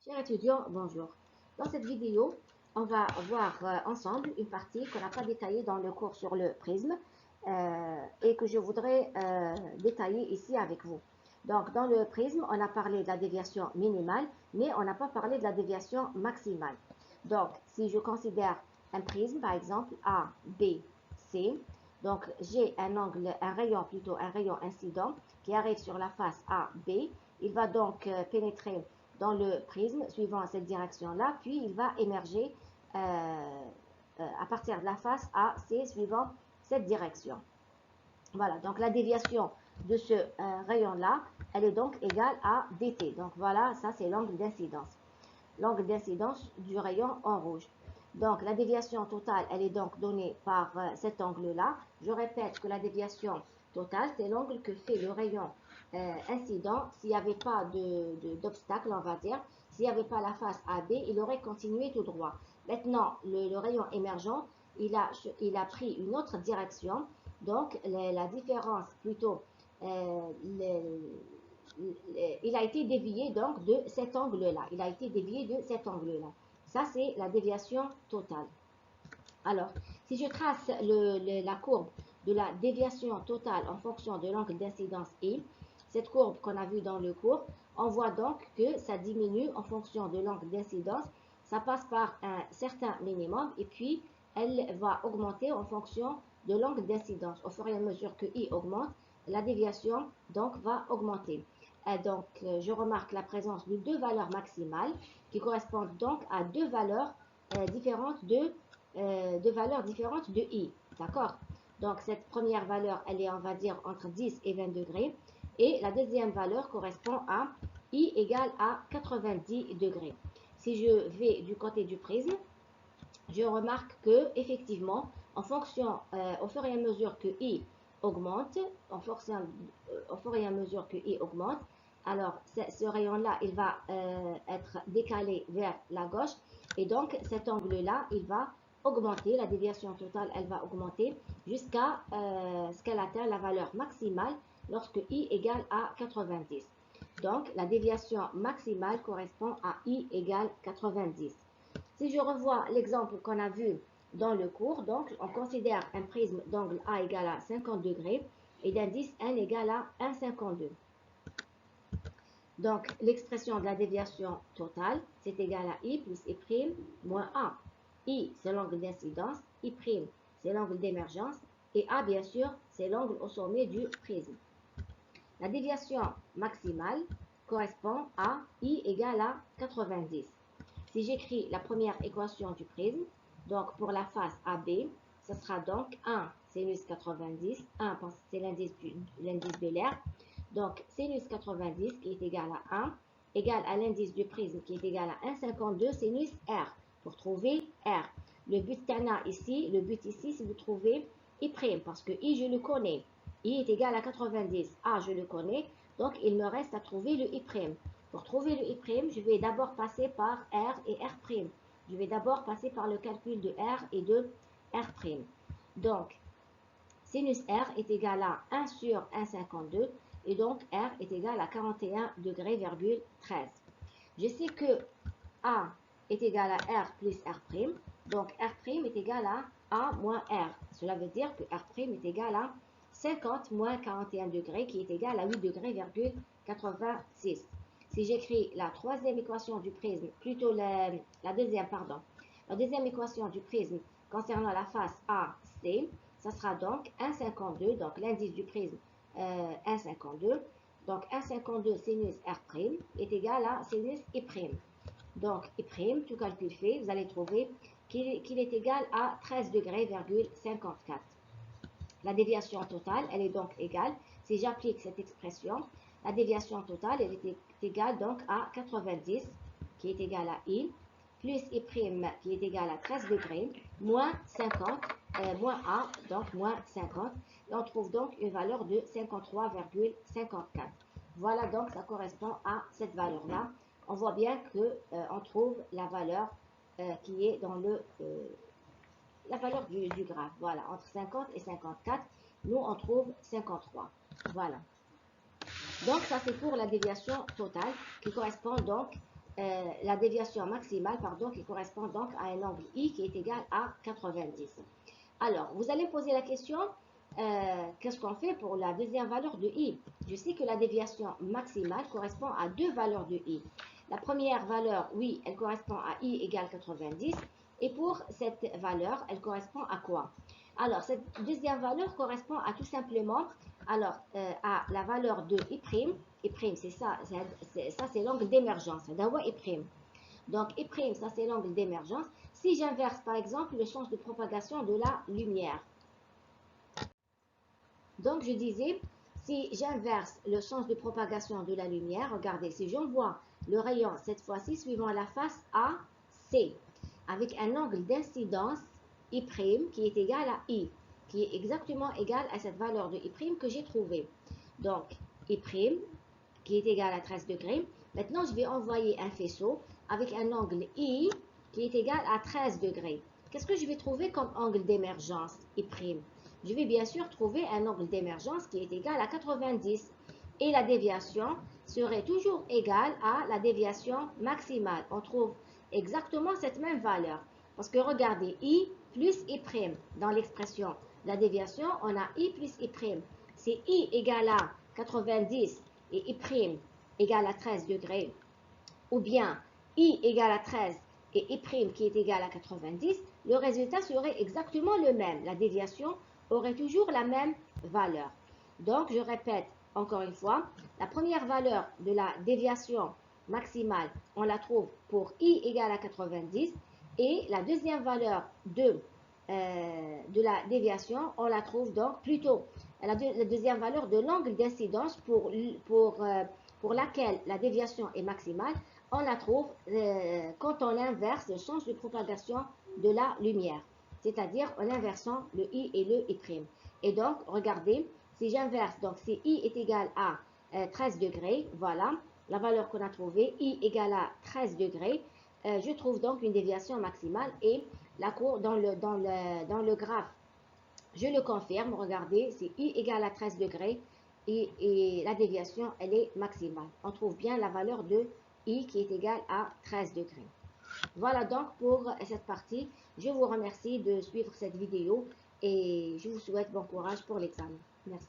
Chers étudiants, bonjour. Dans cette vidéo, on va voir ensemble une partie qu'on n'a pas détaillée dans le cours sur le prisme et que je voudrais détailler ici avec vous. Donc, dans le prisme, on a parlé de la déviation minimale, mais on n'a pas parlé de la déviation maximale. Donc, si je considère un prisme, par exemple, A, B, C, donc j'ai un rayon incident qui arrive sur la face A, B. Il va donc pénétrer dans le prisme suivant cette direction-là, puis il va émerger à partir de la face A, C suivant cette direction. Voilà, donc la déviation de ce rayon-là, elle est donc égale à dt. Donc voilà, ça c'est l'angle d'incidence. L'angle d'incidence du rayon en rouge. Donc la déviation totale, elle est donc donnée par cet angle-là. Je répète que la déviation totale, c'est l'angle que fait le rayon incident. S'il n'y avait pas d'obstacle, on va dire, s'il n'y avait pas la face AB, il aurait continué tout droit. Maintenant, le rayon émergent, il a pris une autre direction. Donc la différence, plutôt, il a été dévié donc de cet angle-là. Il a été dévié de cet angle-là. Ça, c'est la déviation totale. Alors, si je trace la courbe de la déviation totale en fonction de l'angle d'incidence I, cette courbe qu'on a vue dans le cours, on voit donc que ça diminue en fonction de l'angle d'incidence. Ça passe par un certain minimum et puis elle va augmenter en fonction de l'angle d'incidence. Au fur et à mesure que I augmente, la déviation donc va augmenter. Donc, je remarque la présence de deux valeurs maximales qui correspondent donc à deux valeurs différentes de I. D'accord? Donc, cette première valeur, elle est, on va dire, entre 10 et 20 degrés. Et la deuxième valeur correspond à I égale à 90 degrés. Si je vais du côté du prisme, je remarque que effectivement, en fonction, au fur et à mesure que I augmente, au fur et à mesure que I augmente, alors ce rayon-là, il va être décalé vers la gauche et donc cet angle-là, il va augmenter, la déviation totale, elle va augmenter jusqu'à ce qu'elle atteigne la valeur maximale lorsque I égale à 90. Donc, la déviation maximale correspond à I égale 90. Si je revois l'exemple qu'on a vu dans le cours, donc on considère un prisme d'angle A égale à 50 degrés et d'indice N égale à 1,52. Donc l'expression de la déviation totale, c'est égal à I plus I' moins A. I, c'est l'angle d'incidence, I', c'est l'angle d'émergence, et A, bien sûr, c'est l'angle au sommet du prisme. La déviation maximale correspond à I égale à 90. Si j'écris la première équation du prisme, donc pour la face AB, ce sera donc 1 sinus 90, 1 c'est l'indice de l'air, donc sinus 90 qui est égal à 1, égal à l'indice du prisme qui est égal à 1,52 sinus R, pour trouver R. Le but ici, c'est de trouver I', parce que I, je le connais. I est égal à 90, A, je le connais, donc il me reste à trouver le I'. Pour trouver le I', je vais d'abord passer par R et R'. Je vais d'abord passer par le calcul de R et de R'. Donc, sinus R est égal à 1 sur 1,52 et donc R est égal à 41 degrés, 13. Je sais que A est égal à R plus R', donc R' est égal à A moins R. Cela veut dire que R' est égal à 50 moins 41 degrés qui est égal à 8 degrés, 86. Si j'écris la troisième équation du prisme, plutôt la deuxième équation du prisme concernant la face AC, ça sera donc 1,52, donc l'indice du prisme 1,52. Donc 1,52 sinus R' est égal à sinus I'. Donc I', tout calcul fait, vous allez trouver qu'il est égal à 13 degrés, 54. La déviation totale, elle est donc égale, si j'applique cette expression, la déviation totale, elle est égale donc à 90, qui est égal à I, plus I' qui est égal à 13 degrés, moins 50, moins A, donc moins 50. Et on trouve donc une valeur de 53,54. Voilà, donc ça correspond à cette valeur-là. On voit bien qu'on trouve la valeur qui est dans la valeur du graphe. Voilà, entre 50 et 54, nous on trouve 53. Voilà. Donc ça c'est pour la déviation totale qui correspond donc la déviation maximale, pardon, qui correspond donc à un angle I qui est égal à 90. Alors, vous allez poser la question, qu'est-ce qu'on fait pour la deuxième valeur de I? Je sais que la déviation maximale correspond à deux valeurs de I. La première valeur, oui, elle correspond à I égale 90. Et pour cette valeur, elle correspond à quoi? Alors, cette deuxième valeur correspond à tout simplement à la valeur de I'. I', c'est ça, c'est l'angle d'émergence. I'. Donc, I', ça c'est l'angle d'émergence. Si j'inverse par exemple le sens de propagation de la lumière. Donc, je disais, si j'inverse le sens de propagation de la lumière, regardez, si j'envoie le rayon cette fois-ci suivant la face AC, avec un angle d'incidence I' qui est égal à I, qui est exactement égal à cette valeur de I' que j'ai trouvée. Donc, I' qui est égal à 13 degrés. Maintenant, je vais envoyer un faisceau avec un angle I qui est égal à 13 degrés. Qu'est-ce que je vais trouver comme angle d'émergence I'? Je vais bien sûr trouver un angle d'émergence qui est égal à 90. Et la déviation serait toujours égale à la déviation maximale. On trouve exactement cette même valeur. Parce que regardez, I plus I'. Dans l'expression de la déviation, on a I plus I'. C'est I égale à 90 et I' égale à 13 degrés, ou bien I égale à 13 et I' qui est égal à 90, le résultat serait exactement le même. La déviation aurait toujours la même valeur. Donc, je répète encore une fois, la première valeur de la déviation maximale, on la trouve pour I égale à 90, et la deuxième valeur de la déviation, on la trouve donc plutôt la deuxième valeur de l'angle d'incidence pour laquelle la déviation est maximale, on la trouve quand on inverse le sens de propagation de la lumière, c'est-à-dire en inversant le I et le I'. Et donc, regardez, si j'inverse, donc si I est égal à 13 degrés, voilà, la valeur qu'on a trouvée, I égale à 13 degrés, je trouve donc une déviation maximale et la courbe dans le graphe, je le confirme, regardez, c'est I égale à 13 degrés et la déviation, elle est maximale. On trouve bien la valeur de I qui est égale à 13 degrés. Voilà donc pour cette partie. Je vous remercie de suivre cette vidéo et je vous souhaite bon courage pour l'examen. Merci.